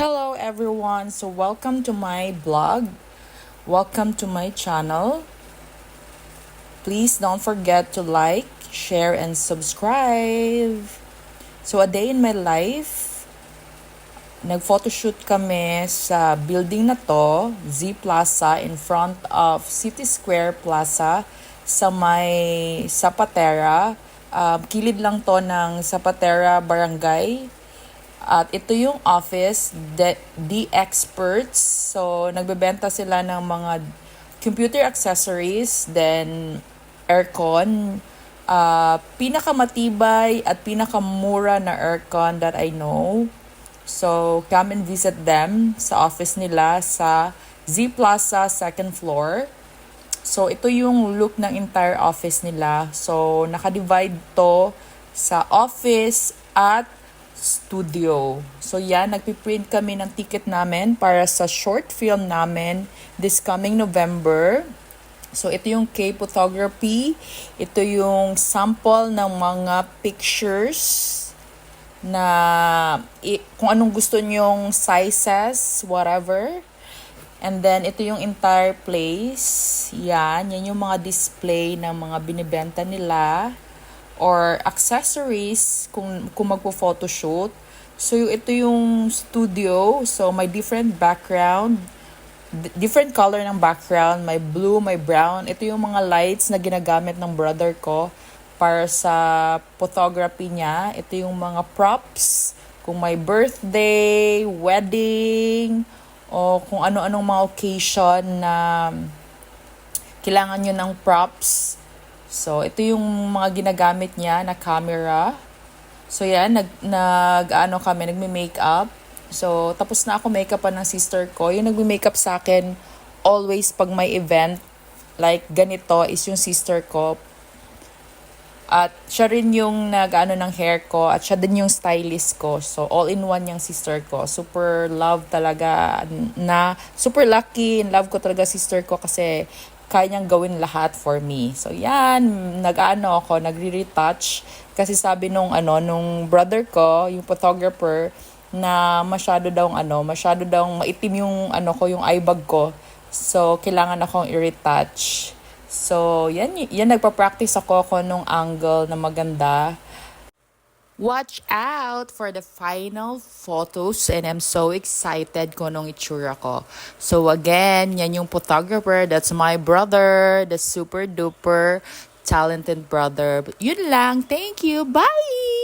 Hello everyone, so welcome to my blog. Welcome to my channel. Please don't forget to like, share, and subscribe. So a day in my life, nag-photoshoot kami sa building na to, Z Plaza, in front of City Square Plaza sa may Zapatera. Kilid lang to ng Zapatera Barangay. At ito yung office, The Experts. So, nagbebenta sila ng mga computer accessories, then aircon. Pinakamatibay at pinakamura na aircon that I know. So, come and visit them sa office nila sa Z Plaza, second floor. So, ito yung look ng entire office nila. So, nakadivide to sa office at studio. So yan, nagpiprint kami ng ticket namin para sa short film namin this coming November. So ito yung K-photography. Ito yung sample ng mga pictures na kung anong gusto nyong sizes, whatever. And then ito yung entire place. Yan yung mga display ng mga binibenta nila or accessories kung magpo-photoshoot. So, ito yung studio. So, may different background. Different color ng background. May blue, may brown. Ito yung mga lights na ginagamit ng brother ko para sa photography niya. Ito yung mga props. Kung may birthday, wedding, o kung ano-anong mga occasion na kailangan nyo ng props. So, ito yung mga ginagamit niya na camera. So, yan, nagme-makeup. So, tapos na ako makeupan ng sister ko. Yung nagme-makeup sa akin, always pag may event, like ganito, is yung sister ko. At siya rin yung ng hair ko. At siya din yung stylist ko. So, all-in-one yung sister ko. Super love talaga. Super lucky. In love ko talaga sister ko kasi kaya niyang gawin lahat for me. So, yan. Nagre-retouch. Kasi sabi nung brother ko, yung photographer, na masyado daw maitim yung yung eye bag ko. So, kailangan akong i-retouch. So, yan nagpa-practice ako nung angle na maganda. Watch out for the final photos and I'm so excited kung anong itsura ko. So again, yan yung photographer. That's my brother, the super duper talented brother. Yun lang. Thank you. Bye!